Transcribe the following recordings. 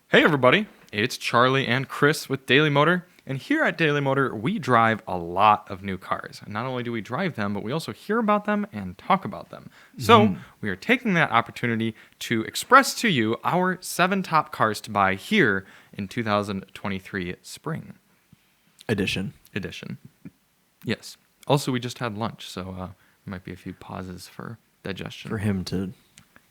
Hey everybody, it's Charlie and Chris with Daily Motor, and here at Daily Motor we drive a lot of new cars. And not only do we drive them, but we also hear about them and talk about them. So we are taking that opportunity to express to you our 7 top cars to buy here in 2023 spring edition. Yes. Also, we just had lunch, so there might be a few pauses for digestion. For him to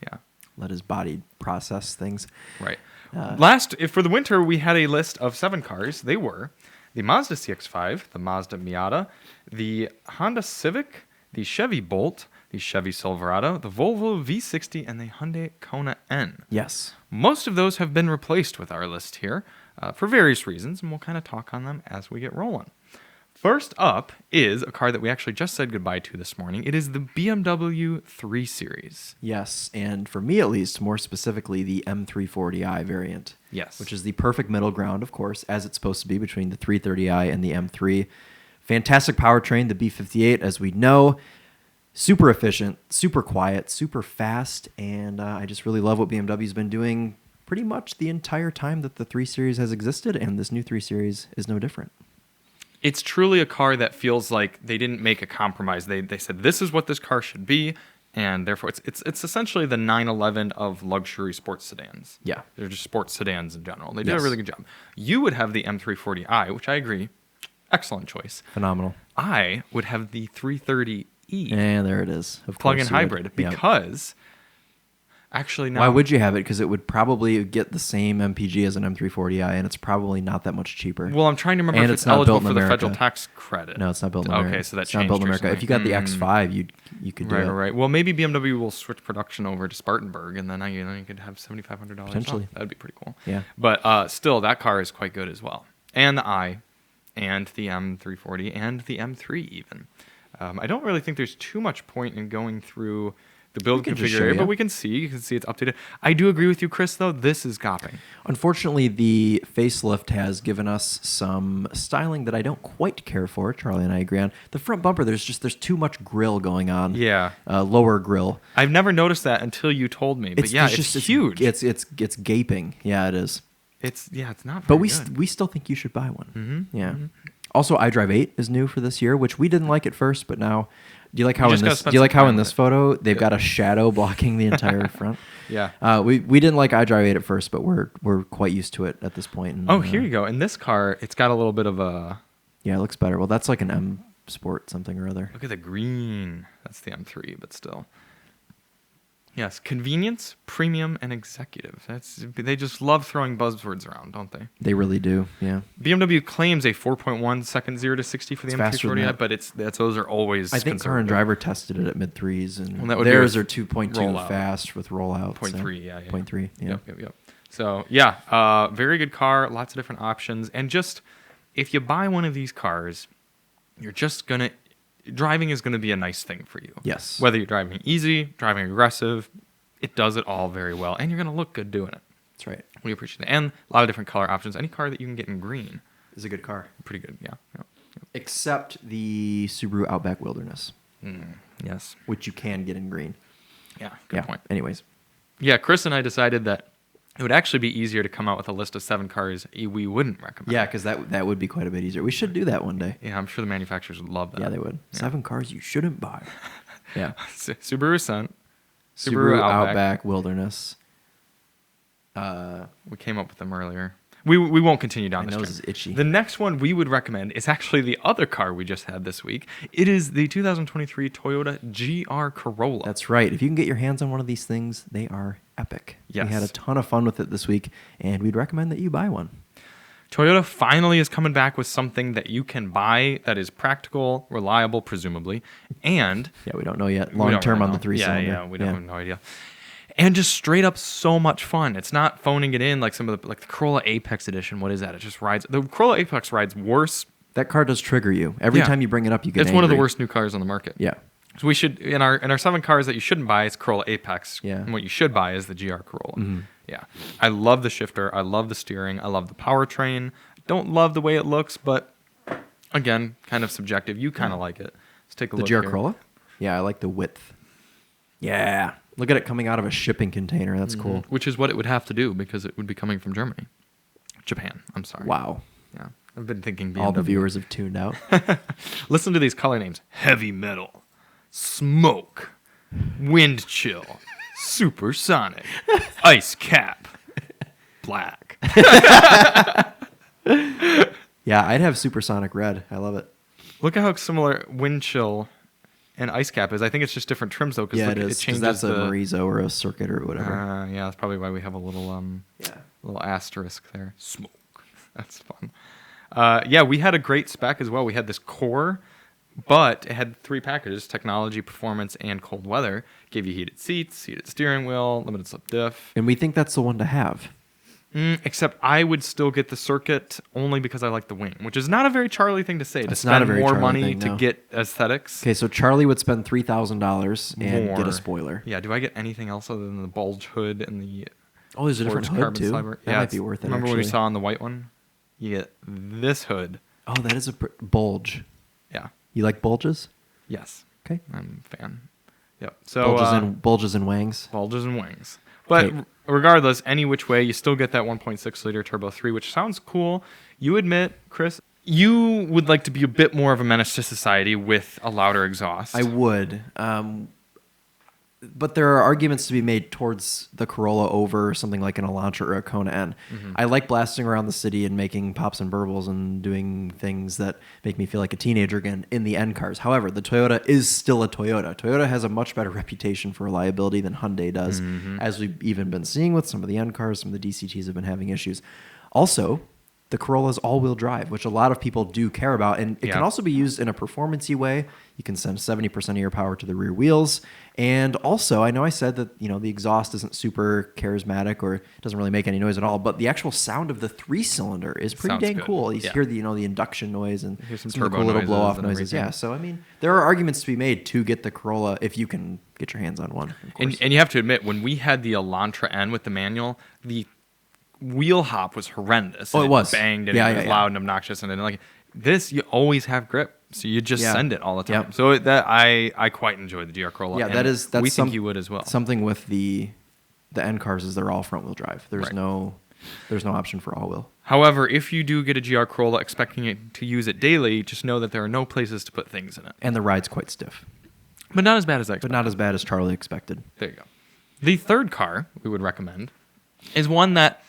Yeah. let his body process things. Right. For the winter, we had a list of 7 cars. They were the Mazda CX-5, the Mazda Miata, the Honda Civic, the Chevy Bolt, the Chevy Silverado, the Volvo V60, and the Hyundai Kona N. Yes. Most of those have been replaced with our list here for various reasons, and we'll kind of talk on them as we get rolling. First up is a car that we actually just said goodbye to this morning. It is the BMW 3 Series. Yes, and for me at least, more specifically, the M340i variant. Yes. Which is the perfect middle ground, of course, as it's supposed to be between the 330i and the M3. Fantastic powertrain, the B58, as we know. Super efficient, super quiet, super fast, and I just really love what BMW's been doing pretty much the entire time that the 3 Series has existed, and this new 3 Series is no different. It's truly a car that feels like they didn't make a compromise. They said this is what this car should be, and therefore it's essentially the 911 of luxury sports sedans. Yeah. They're just sports sedans in general. They did a really good job. You would have the M340i, which I agree, excellent choice. Phenomenal. I would have the 330e. And there it is. Of plug-in course you would. hybrid because actually now Why would you have it? Because it would probably get the same MPG as an M340i, and it's probably not that much cheaper. Well, I'm trying to remember And if it's it's not eligible built in for the America. federal tax credit. No, it's not built in America. Okay, so that it's not changed built in America. recently. If you got the X5, you could do it. Right. Well, maybe BMW will switch production over to Spartanburg, and then you could have $7,500 Potentially. off. That'd be pretty cool. Yeah. But still, that car is quite good as well. And the i, and the M340, and the M3 even. I don't really think there's too much point in going through the build can just show configurator, you. but you can see it's updated. I do agree with you, Chris, though. This is gopping. Unfortunately, the facelift has given us some styling that I don't quite care for. Charlie and I agree on. The front bumper, there's too much grill going on. Yeah. Lower grill. I've never noticed that until you told me. But it's huge. It's gaping. Yeah, it is. It's not But very good. we still think you should buy one. Mm-hmm. Yeah. Also, iDrive 8 is new for this year, which we didn't like at first, but now, do you like how in this photo they've got a shadow blocking the entire front? Yeah. We didn't like iDrive 8 at first, but we're quite used to it at this point. And, Here you go. In this car, it's got a little bit of a... Yeah, it looks better. Well, that's like an M Sport something or other. Look at the green. That's the M3, but still. Yes, convenience, premium, and executive. They just love throwing buzzwords around, don't they? They really do, yeah. BMW claims a 4.1 second 0 to 60 for the M340i, but those are always I think Car and Driver tested it at mid 3s, and theirs are 2.2 fast with rollout. 0.3, yeah. 0.3, yeah. Yep. So, yeah, very good car, lots of different options. And just, if you buy one of these cars, you're just going to... Driving is going to be a nice thing for you. Yes. Whether you're driving easy, driving aggressive, it does it all very well. And you're going to look good doing it. That's right. We appreciate it. And a lot of different color options. Any car that you can get in green is a good car. Pretty good, yeah. Except the Subaru Outback Wilderness. Yes. Which you can get in green. Yeah, good point. Anyways. Yeah, Chris and I decided that it would actually be easier to come out with a list of 7 cars we wouldn't recommend. Yeah, because that would be quite a bit easier. We should do that one day. Yeah, I'm sure the manufacturers would love that. Yeah, they would. Yeah. 7 cars you shouldn't buy. Yeah. Subaru Ascent. Subaru Outback Wilderness. We came up with them earlier. We won't continue down this train. My train. nose is itchy. The next one we would recommend is actually the other car we just had this week. It is the 2023 Toyota GR Corolla. That's right. If you can get your hands on one of these things, they are epic. Yes. We had a ton of fun with it this week, and we'd recommend that you buy one. Toyota finally is coming back with something that you can buy that is practical, reliable, presumably, and... Yeah, we don't know yet. Long term on the 3-cylinder. Yeah, we don't have no idea. And just straight up so much fun. It's not phoning it in like some of the Corolla Apex Edition. What is that? It just rides. The Corolla Apex rides worse. That car does trigger you. Every time you bring it up, you get It's angry. one of the worst new cars on the market. Yeah. So we should in our 7 cars that you shouldn't buy is Corolla Apex. Yeah. And what you should buy is the GR Corolla. Mm-hmm. Yeah. I love the shifter. I love the steering. I love the powertrain. Don't love the way it looks, but again, kind of subjective. You kind of like it. Let's take a look. The GR Corolla? Yeah, I like the width. Yeah. Look at it coming out of a shipping container. That's cool. Which is what it would have to do because it would be coming from Germany. Japan, I'm sorry. Wow. Yeah, I've been thinking BMW. All the viewers have tuned out. Listen to these color names. Heavy metal, smoke, wind chill, supersonic, ice cap, black. Yeah, I'd have supersonic red. I love it. Look at how similar wind chill and ice cap is. I think it's just different trims though. Yeah, it is. It changes that's a Marizo or a Circuit or whatever. Yeah, that's probably why we have a little Yeah. little asterisk there. Smoke. That's fun. Yeah, we had a great spec as well. We had this core, but it had 3 packages: technology, performance, and cold weather. Gave you heated seats, heated steering wheel, limited slip diff. And we think that's the one to have. Except I would still get the Circuit only because I like the wing, which is not a very Charlie thing to say. It's to not a spend very more Charlie money thing, to no. get aesthetics. Okay, so Charlie would spend $3,000 and get More. a spoiler. Yeah, do I get anything else other than the bulge hood and the Oh, there's a different forged hood carbon too. fiber? That might be worth it. Remember when we actually. saw on the white one? You get this hood. Oh, that is a bulge. Yeah. You like bulges? Yes. Okay. I'm a fan. Yep. So Bulges and wangs. bulges and wings. But Okay. regardless, any which way, you still get that 1.6 liter turbo 3, which sounds cool. You admit, Chris, you would like to be a bit more of a menace to society with a louder exhaust. I would. But there are arguments to be made towards the Corolla over something like an Elantra or a Kona N. I like blasting around the city and making pops and burbles and doing things that make me feel like a teenager again in the N cars. However, the Toyota is still a Toyota. Toyota has a much better reputation for reliability than Hyundai does, as we've even been seeing with some of the N cars. Some of the DCTs have been having issues. Also, the Corolla is all-wheel drive, which a lot of people do care about, and it can also be used in a performance-y way. You can send 70% of your power to the rear wheels, and also, I know I said that the exhaust isn't super charismatic or doesn't really make any noise at all, but the actual sound of the 3-cylinder is pretty Sounds dang good. cool. You Yeah. hear the induction noise and Hear some some of the turbo cool little noises blow-off and noises. everything. Yeah, so I mean, there are arguments to be made to get the Corolla if you can get your hands on one. Of course. And you have to admit, when we had the Elantra N with the manual, the wheel hop was horrendous. Oh, and it was. banged and Yeah, it yeah, was yeah. loud and obnoxious. And then like this, you always have grip, so you just Yeah. send it all the time. Yep. So that I quite enjoy the GR Corolla. Yeah, and that's we think you would as well. Something with the N cars is they're all front-wheel drive. There's Right. no option for all-wheel. However, if you do get a GR Corolla expecting it to use it daily, just know that there are no places to put things in it. And the ride's quite stiff, But not as bad as I but expected. not as bad as Charlie expected. There you go. The third car we would recommend is one that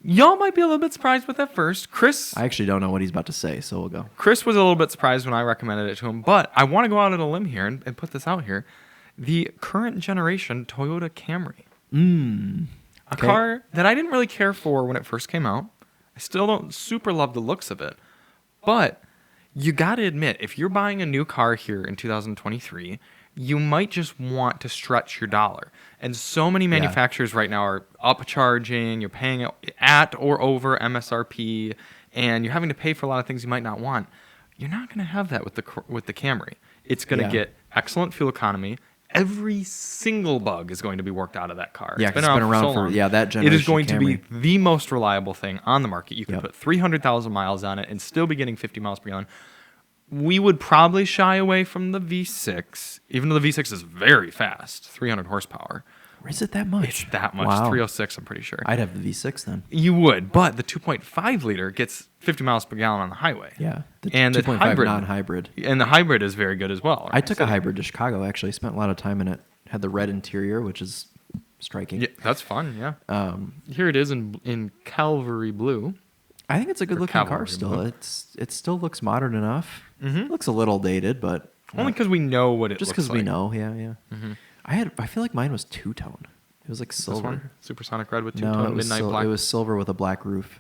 y'all might be a little bit surprised with at first. I actually don't know what he's about to say, so we'll go. Chris was a little bit surprised when I recommended it to him, but I want to go out on a limb here and put this out here. The current generation Toyota Camry. A Okay. car that I didn't really care for when it first came out. I still don't super love the looks of it. But you got to admit, if you're buying a new car here in 2023, you might just want to stretch your dollar. And so many manufacturers right now are upcharging, you're paying at or over MSRP, and you're having to pay for a lot of things you might not want. You're not going to have that with the Camry. It's going to get excellent fuel economy. Every single bug is going to be worked out of that car. Yeah, 'cause it's been around so for long. that generation. It is going to be Camry. the most reliable thing on the market. You can Yep. put 300,000 miles on it and still be getting 50 miles per gallon. We would probably shy away from the V6, even though the V6 is very fast, 300 horsepower. Is it that much? It's that much. Wow. 306, I'm pretty sure. I'd have the V6 then. You would, but the 2.5 liter gets 50 miles per gallon on the highway. Yeah, the And the 2.5 hybrid- non-hybrid. And the hybrid is very good as well. I took a hybrid to Chicago, actually. Spent a lot of time in it. Had the red interior, which is striking. Yeah, that's fun, yeah. Here it is in Calvary blue. I think it's a good-looking car Cavalry still. blue. It still looks modern enough. It looks a little dated, but Only because we know what it just looks because like. we know. Yeah. I feel like mine was two-tone. It was like This silver. one? Supersonic red with No, two-tone it was midnight black. it was silver with a black roof.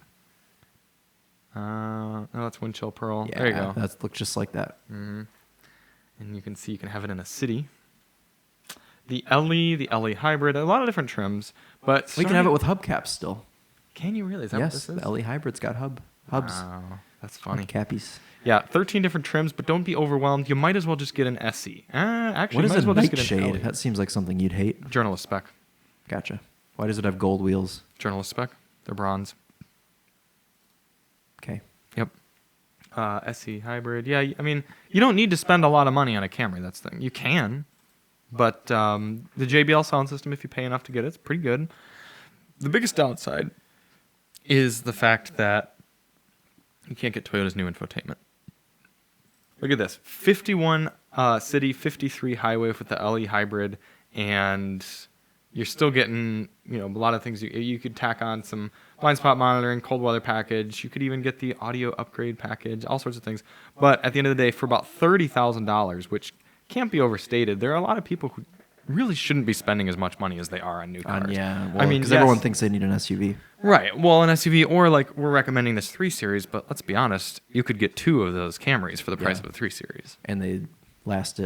Oh, that's wind chill pearl. Yeah, There you go. that looks just like that. And you can see you can have it in a city. The LE hybrid, a lot of different trims, but We can have it with hubcaps still. Can you really? Is that Yes, what this is? the LE hybrid's got hubs. Wow, that's funny. Cappies. Yeah, 13 different trims, but don't be overwhelmed. You might as well just get an SE. Actually, What you is might as a well just get an nightshade? LE. That seems like something you'd hate. Journalist spec. Gotcha. Why does it have gold wheels? Journalist spec. They're bronze. Okay. Yep. SE hybrid. Yeah, I mean, you don't need to spend a lot of money on a Camry. That's the thing. You can, But the JBL sound system, if you pay enough to get it, it's pretty good. The biggest downside is the fact that you can't get Toyota's new infotainment. Look at this. 51 city, 53 highway with the LE hybrid, and you're still getting, a lot of things. You could tack on some blind spot monitoring, cold weather package. You could even get the audio upgrade package, all sorts of things. But at the end of the day, for about $30,000, which can't be overstated, there are a lot of people who really shouldn't be spending as much money as they are on new cars. Because everyone thinks they need an SUV. Right. Well, an SUV, or like we're recommending this 3 Series, but let's be honest, you could get 2 of those Camrys for the price of a 3 Series. And they last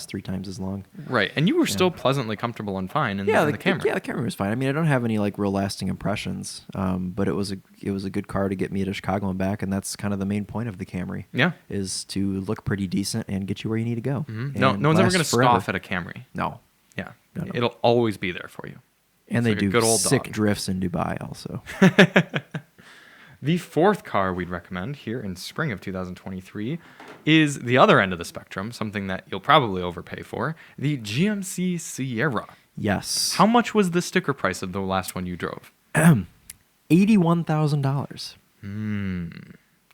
3 times as long. Right. And you were still pleasantly comfortable and fine in the Camry. Yeah, the Camry was fine. I mean, I don't have any like real lasting impressions, but it was a good car to get me to Chicago and back, and that's kind of the main point of the Camry. Yeah. Is to look pretty decent and get you where you need to go. Mm-hmm. No one's ever going to scoff at a Camry. No. Yeah. No. It'll always be there for you. And it's they like do sick drifts in Dubai also. The 4th car we'd recommend here in spring of 2023 is the other end of the spectrum, something that you'll probably overpay for, the GMC Sierra. Yes. How much was the sticker price of the last one you drove? $81,000.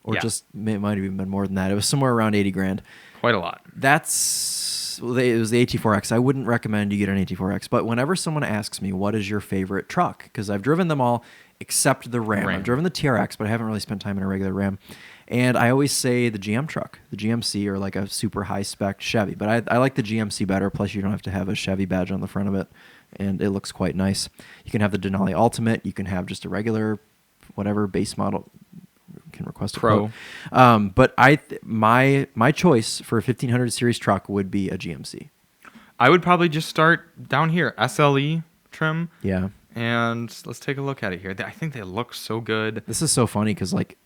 Or Yeah. just, it might have even been more than that. It was somewhere around 80 grand. Quite a lot. It was the AT4X. I wouldn't recommend you get an AT4X, but whenever someone asks me, what is your favorite truck? Because I've driven them all except the Ram. I've driven the TRX, but I haven't really spent time in a regular Ram. And I always say the GM truck, the GMC, or like a super high-spec Chevy. But I like the GMC better, plus you don't have to have a Chevy badge on the front of it, and it looks quite nice. You can have the Denali Ultimate. You can have just a regular, whatever, base model. You can request a Pro. quote. But my choice for a 1500 series truck would be a GMC. I would probably just start down here, SLE trim. Yeah. And let's take a look at it here. I think they look so good. This is so funny because, like,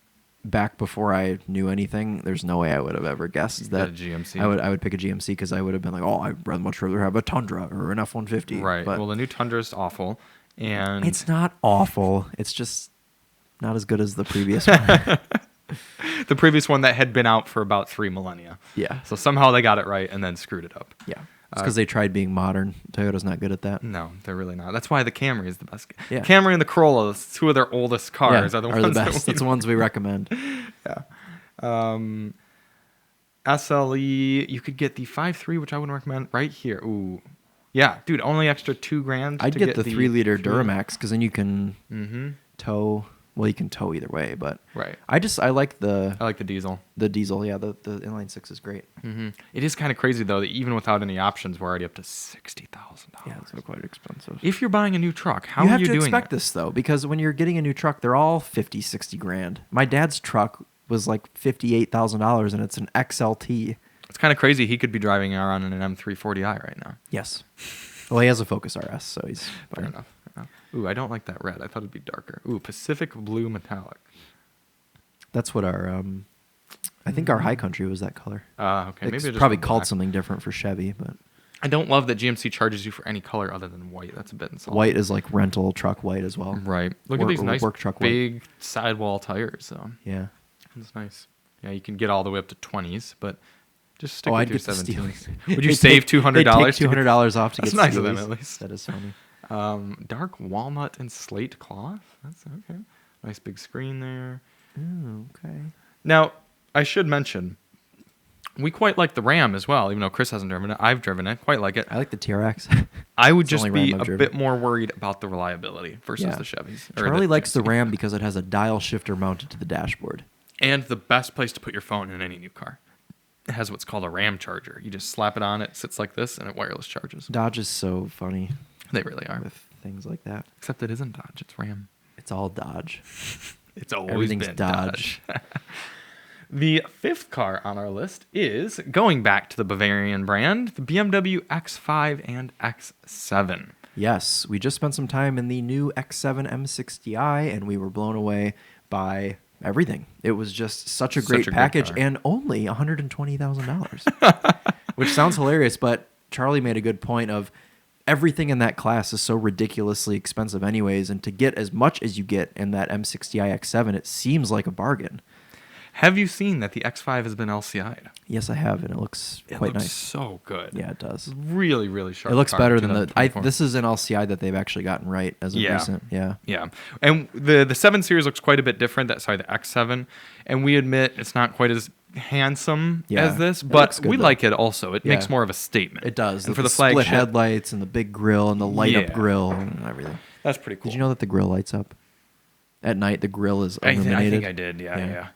back before I knew anything, there's no way I would have ever guessed that a GMC. I would pick a GMC because I would have been like, oh, I'd much rather have a Tundra or an F-150. Right. But well, the new Tundra is awful. And it's not awful. It's just not as good as the previous one. the previous one that had been out for about 3 millennia. Yeah. So somehow they got it right and then screwed it up. Yeah. It's because they tried being modern. Toyota's not good at that. No, they're really not. That's why the Camry is the best. Yeah. Camry and the Corolla, 2 of their oldest cars, are the ones best. That's the ones we recommend. Yeah. SLE, you could get the 5.3, which I wouldn't recommend, right here. Ooh. Yeah, dude, only extra $2,000. I'd get the 3-liter Duramax because then you can tow. Well, you can tow either way, but right. I like the diesel. The diesel, yeah. The inline 6 is great. Mm-hmm. It is kind of crazy though that even without any options, we're already up to $60,000. Yeah, it's quite expensive. If you're buying a new truck, how you are have you to doing expect that? this though? Because when you're getting a new truck, they're all 50, 60 grand. My dad's truck was like $58,000, and it's an XLT. It's kind of crazy. He could be driving around in an M340i right now. Yes. Well, he has a Focus RS, so he's fair enough. Ooh, I don't like that red. I thought it'd be darker. Ooh, Pacific Blue Metallic. That's what our I think our High Country was that color. Okay. Maybe it's probably called something different for Chevy, but I don't love that GMC charges you for any color other than white. That's a bit insulting. White is like rental truck white as well. Right. Look at these nice work truck big sidewall tires, though. Yeah. That's nice. Yeah, you can get all the way up to 20s, but just stick with I'd your get the 17s. Would you save $200? Take $200 off to get That's nice Steelies. of them, at least. That is funny. Dark walnut and slate cloth. That's okay. Nice big screen there. Oh, okay. Now, I should mention, we quite like the Ram as well, even though Chris hasn't driven it. I've driven it. Quite like it. I like the TRX. I would It's just the only be Ram I've a driven. bit more worried about the reliability versus the Chevys. or Charlie likes the GMC. Ram because it has a dial shifter mounted to the dashboard. And the best place to put your phone in any new car. It has what's called a RAM charger. You just slap it on, it sits like this, and it wireless charges. Dodge is so funny They really are. with things like that. Except it isn't Dodge, it's Ram. It's all Dodge. It's always Everything's been Dodge. The 5th car on our list is, going back to the Bavarian brand, the BMW X5 and X7. Yes, we just spent some time in the new X7 M60i, and we were blown away by everything. It was just such a great package, car. and only $120,000, which sounds hilarious, but Charlie made a good point of everything in that class is so ridiculously expensive anyways, and to get as much as you get in that M60i X7, it seems like a bargain. Have you seen that the X5 has been LCI'd? Yes, I have, and it looks It quite looks nice. so good. Yeah, it does. Really, really sharp. It looks car, better than the. 2024. This is an LCI that they've actually gotten right as of recent. Yeah. Yeah, and the 7 Series looks quite a bit different. The X7, and we admit it's not quite as handsome Yeah. as this, It but looks good, we though. like it also. It makes Yeah. more of a statement. It does. And for the split flagship, headlights and the big grill and the light up Yeah. grill and everything. that's pretty cool. Did you know that the grill lights up? At night, the grill is I illuminated. think I did. Yeah.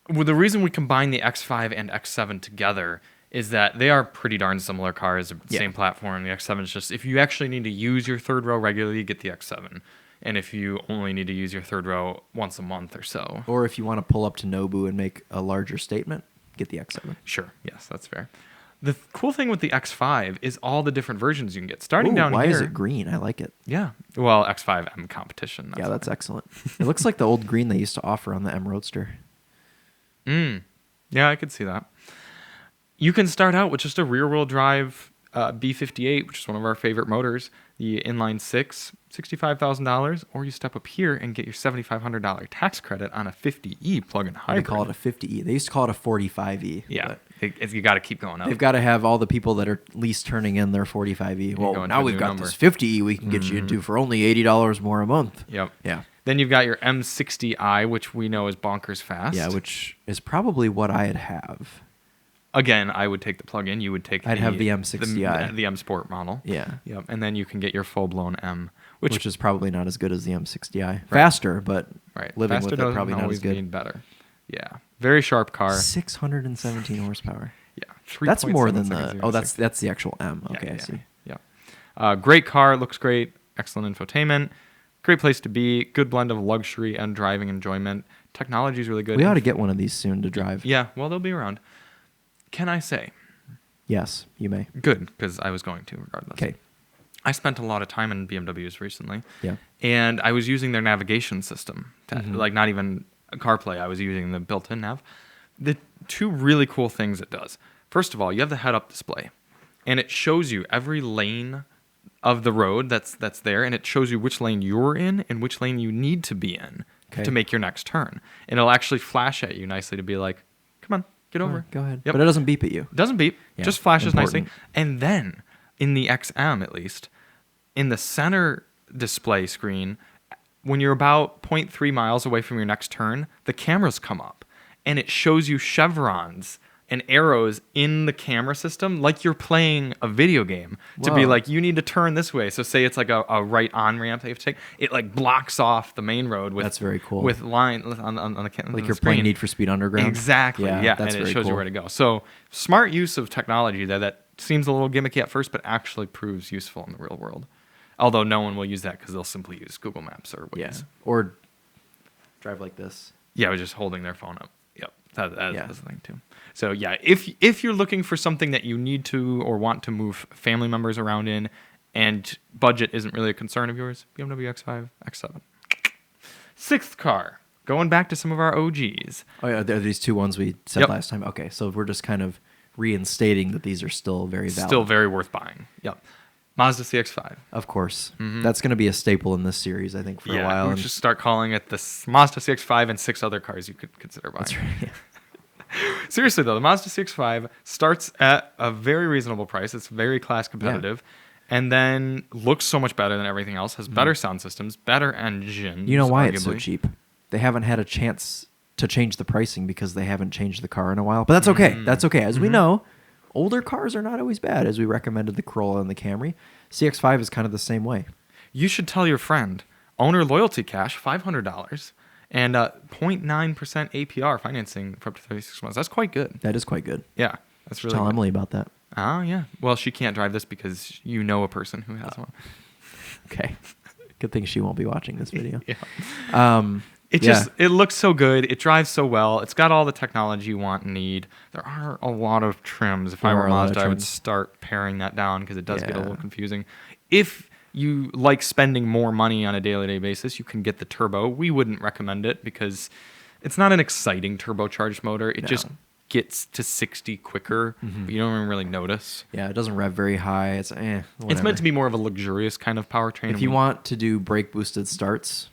Well, the reason we combine the X5 and X7 together is that they are pretty darn similar cars, Yeah. same platform. The X7 is just, if you actually need to use your third row regularly, you get the X7. And if you only need to use your third row once a month or so. Or if you want to pull up to Nobu and make a larger statement, get the X7. Sure. Yes, that's fair. The cool thing with the X5 is all the different versions you can get. Starting Ooh, down why here. is it green? I like it. Yeah. Well, X5M competition. Yeah, that's why. excellent. It looks like the old green they used to offer on the M Roadster. Yeah, I could see that. You can start out with just a rear-wheel drive B58, which is one of our favorite motors, the inline six, $65,000, or you step up here and get your $7,500 tax credit on a 50E plug-in They hybrid. call it a 50E. They used to call it a 45E. Yeah, but you got to keep going up. they've got to have all the people that are at least turning in their 45E. go Well, into now a we've new got number. this 50E we can get you into for only $80 more a month. Yep. Yeah. Then you've got your M60i, which we know is bonkers fast. Yeah, which is probably what I'd have. Again, I would take the plug-in. You would take I'd have the M60i. the M Sport model. Yeah. Yep. And then you can get your full-blown M, Which is probably not as good as the M60i. Faster, but right. living Faster with it doesn't probably not always as good. mean better. Yeah. Very sharp car. 617 horsepower. Yeah. That's more than 3.7 the. seconds, Oh, that's the actual M. Yeah, Okay, yeah, I see. Yeah. Great car. Looks great. Excellent infotainment. Great place to be. Good blend of luxury and driving enjoyment. Technology is really good. We ought to get one of these soon to drive. Yeah. Well, they'll be around. Can I say? Yes, you may. Good, because I was going to regardless. Okay. I spent a lot of time in BMWs recently. Yeah. And I was using their navigation system. Like, not even CarPlay. I was using the built-in nav. The two really cool things it does. First of all, you have the head-up display. And it shows you every lane of the road that's there. And it shows you which lane you're in and which lane you need to be in to make your next turn. And it'll actually flash at you nicely to be like, come on, get over. Go ahead. Yep. But it doesn't beep at you. It doesn't beep. Yeah, Just flashes important. nicely. And then, in the XM at least, in the center display screen, when you're about 0.3 miles away from your next turn, the cameras come up. And it shows you chevrons and arrows in the camera system like you're playing a video game to be Whoa. like, you need to turn this way. So say it's like a right on ramp that you have to take. It like blocks off the main road with That's very cool. with line on the Like the you're screen. playing Need for Speed Underground. Exactly. Yeah. that's And it very shows you cool. where to go. So smart use of technology that seems a little gimmicky at first, but actually proves useful in the real world. Although no one will use that because they'll simply use Google Maps or Waze. Yeah. Or drive like this. Yeah, with just holding their phone up. Yep. That Yeah. is the thing too. So yeah, if you're looking for something that you need to or want to move family members around in, and budget isn't really a concern of yours, BMW X5, X7. Sixth car, going back to some of our OGs. Oh, yeah. Are these two ones we said Yep. last time? Okay. So we're just kind of reinstating that these are still very valid. Still very worth buying. Yep. Mazda CX-5. Of course. That's going to be a staple in this series, I think, for a while. We'll and- just start calling it the Mazda CX-5 and 6 other cars you could consider buying. That's right. Yeah. Seriously though, the Mazda CX-5 starts at a very reasonable price. It's very class competitive, and then looks so much better than everything else. Has better sound systems, better engines. You know why it's so arguably. cheap? They haven't had a chance to change the pricing because they haven't changed the car in a while. But that's okay. That's okay. As we know, older cars are not always bad, as we recommended the Corolla and the Camry. CX-5 is kind of the same way. You should tell your friend. Owner loyalty cash, $500, and 0.9% APR financing for up to 36 months. That's quite good. That is quite good. Yeah, that's really Tell good. Emily about that. Oh, yeah. Well, she can't drive this because you know a person who has one. Okay. Good thing she won't be watching this video. Yeah. It looks so good. It drives so well. It's got all the technology you want and need. There are a lot of trims. If I There were are a lot of Mazda, I would trims. start paring that down because it does get a Yeah. little confusing. If you like spending more money on a daily basis, you can get the turbo. We wouldn't recommend it because it's not an exciting turbocharged motor. It just gets to 60 quicker, but you don't even really notice. Yeah, it doesn't rev very high. It's It's meant to be more of a luxurious kind of powertrain. If you want to do brake boosted starts,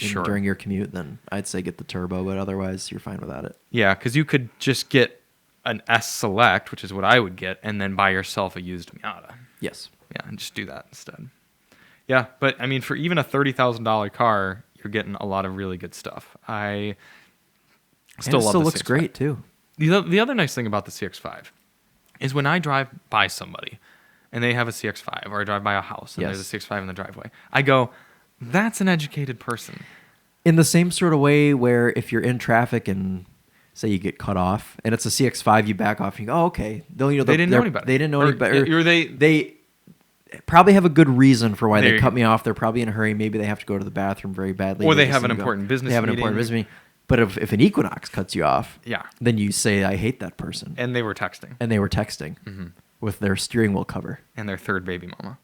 Sure. during your commute, then I'd say get the turbo, but otherwise you're fine without it. Yeah, because you could just get an S Select, which is what I would get, and then buy yourself a used Miata. Yes. Yeah, and just do that instead. Yeah, but I mean, for even a $30,000 car, you're getting a lot of really good stuff. I still love still the looks CX-5. great too. The other nice thing about the CX-5 is when I drive by somebody and they have a CX-5, or I drive by a house and there's a CX-5 in the driveway, I go, that's an educated person. In the same sort of way where if you're in traffic and say you get cut off and it's a CX-5, you back off and you go, oh, okay. They didn't know any better. They didn't know any better. Or they probably have a good reason for why they cut me off. They're probably in a hurry. Maybe they have to go to the bathroom very badly. Or they have an important business meeting. They have an important business meeting. But if an Equinox cuts you off, yeah, then you say, I hate that person. And they were texting. Mm-hmm. With their steering wheel cover. And their third baby mama.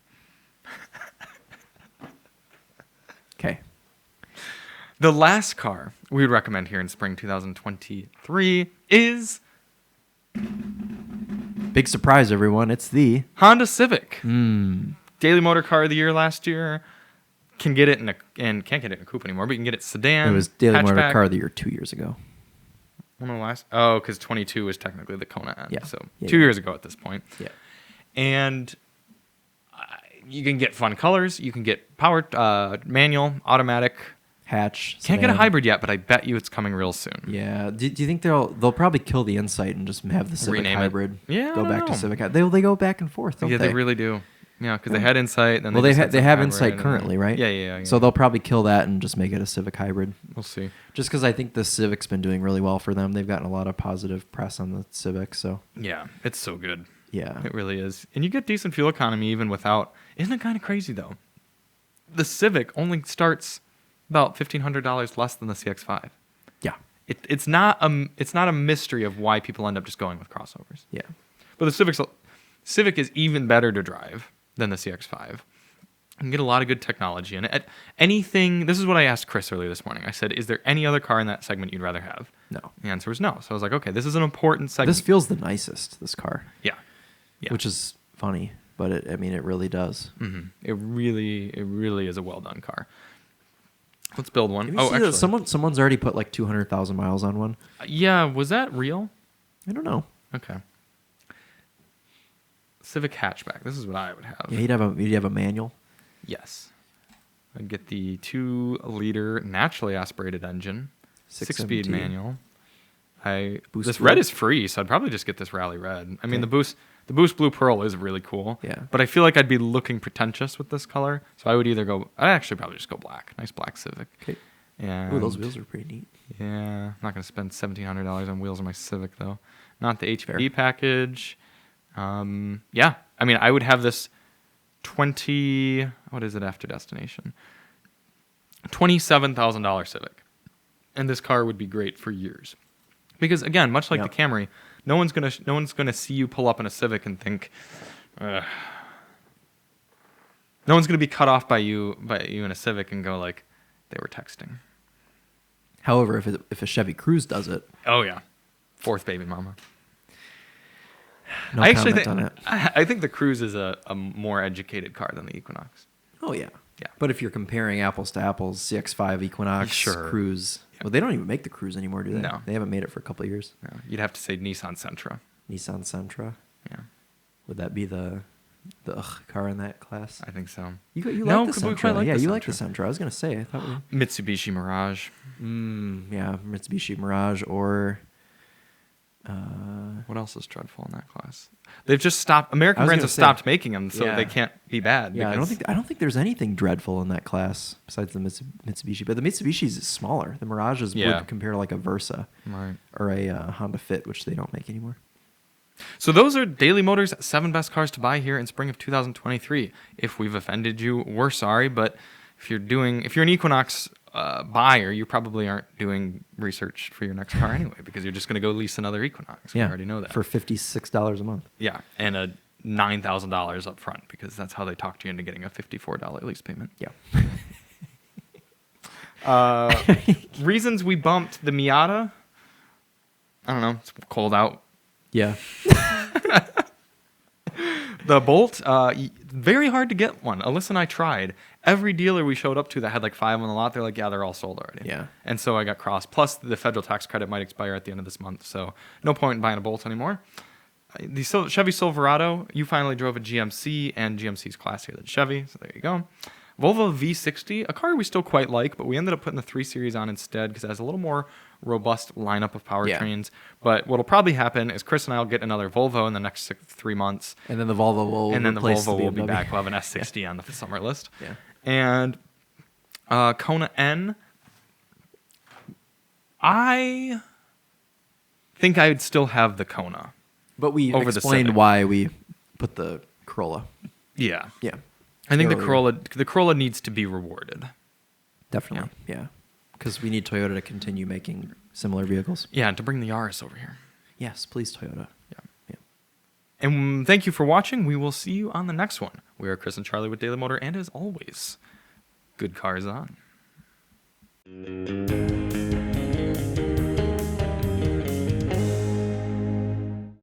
Okay. The last car we would recommend here in spring 2023 is... Big surprise, everyone. It's the... Honda Civic. Mm. Daily Motor Car of the Year last year. Can get it and can't get it in a coupe anymore, but you can get it sedan. It was Daily hatchback. Motor Car of the Year 2 years ago. One of the last... Oh, because 22 was technically the Kona end. Yeah. So yeah, 2 years ago at this point. Yeah. And you can get fun colors. You can get power, manual, automatic. Hatch. Can't get a hybrid yet, but I bet you it's coming real soon. Yeah. Do you think they'll probably kill the Insight and just have the Civic Rename hybrid? It. Yeah, Go back to Civic. They go back and forth, don't yeah, they? they really do. Yeah, because they had Insight. Then they have Insight currently, right? Yeah. So they'll probably kill that and just make it a Civic hybrid. We'll see. Just because I think the Civic's been doing really well for them. They've gotten a lot of positive press on the Civic. So yeah, it's so good. Yeah, it really is. And you get decent fuel economy even without. Isn't it kind of crazy though? The Civic only starts about $1,500 less than the CX-5. Yeah, it's not a mystery of why people end up just going with crossovers. Yeah, but the Civic is even better to drive than the CX-5. You can get a lot of good technology in it. Anything. This is what I asked Chris earlier this morning. I said, "Is there any other car in that segment you'd rather have?" No. The answer was no. So I was like, "Okay, this is an important segment." This feels the nicest. This car. Yeah. Which is funny, but it really does. Mm-hmm. It really is a well done car. Let's build one. Actually, someone's already put like 200,000 miles on one. Yeah, was that real? I don't know. Okay. Civic hatchback. This is what I would have. Yeah, you'd have a manual. Yes. I'd get the 2-liter naturally aspirated engine, 6-speed manual. This red is free, so I'd probably just get this Rally Red. I mean, the Boost Blue Pearl is really cool. Yeah. But I feel like I'd be looking pretentious with this color, so I would I'd actually probably just go black. Nice black Civic. Okay. And ooh, those wheels are pretty neat. Yeah. I'm not going to spend $1,700 on wheels on my Civic, though. Not the HPD package. Yeah. I mean, I would have this what is it after destination? $27,000 Civic. And this car would be great for years. Because again, much like the Camry, no one's gonna see you pull up in a Civic and think, no one's gonna be cut off by you in a Civic and go like, they were texting. However, if a Chevy Cruze does it, oh yeah, fourth baby mama. No I actually think on it. I think the Cruze is a more educated car than the Equinox. Oh yeah. Yeah. But if you're comparing apples to apples, CX-5, Equinox, Cruze. Yeah. Well, they don't even make the Cruze anymore, do they? No. They haven't made it for a couple of years. No. You'd have to say Nissan Sentra. Nissan Sentra. Yeah. Would that be the car in that class? I think so. You like the Sentra. You like the Sentra. I was going to say. I thought Mitsubishi Mirage. Yeah, Mitsubishi Mirage or... what else is dreadful in that class? They've just stopped. American brands have stopped making them, so they can't be bad. Yeah, I don't think there's anything dreadful in that class besides the Mitsubishi. But the Mitsubishi's is smaller. The Mirages would compare to like a Versa, right, or a Honda Fit, which they don't make anymore. So those are Daily Motors' 7 best cars to buy here in spring of 2023. If we've offended you, we're sorry, but if you're an Equinox buyer, you probably aren't doing research for your next car anyway, because you're just going to go lease another Equinox. We already know that. For $56 a month. Yeah, and a $9,000 up front, because that's how they talk to you into getting a $54 lease payment. Yeah. Reasons we bumped the Miata. I don't know. It's cold out. Yeah. The Bolt, very hard to get one. Alyssa and I tried. Every dealer we showed up to that had like 5 on the lot, they're like, yeah, they're all sold already. Yeah. And so I got crossed. Plus, the federal tax credit might expire at the end of this month, so no point in buying a Bolt anymore. The Chevy Silverado, you finally drove a GMC, and GMC's classier than Chevy, so there you go. Volvo V60, a car we still quite like, but we ended up putting the 3 Series on instead because it has a little more robust lineup of powertrains. Yeah. But what'll probably happen is Chris and I will get another Volvo in the next 3 months. And then the Volvo will be back. We'll have an S60 on the summer list. Yeah. And Kona N, I think I'd still have the Kona. But we explained why we put the Corolla. Yeah. Yeah. I think the Corolla needs to be rewarded. Definitely. Yeah. Because we need Toyota to continue making similar vehicles. Yeah, and to bring the Yaris over here. Yes, please, Toyota. Yeah. And thank you for watching. We will see you on the next one. We are Chris and Charlie with Daily Motor, and as always, good cars on.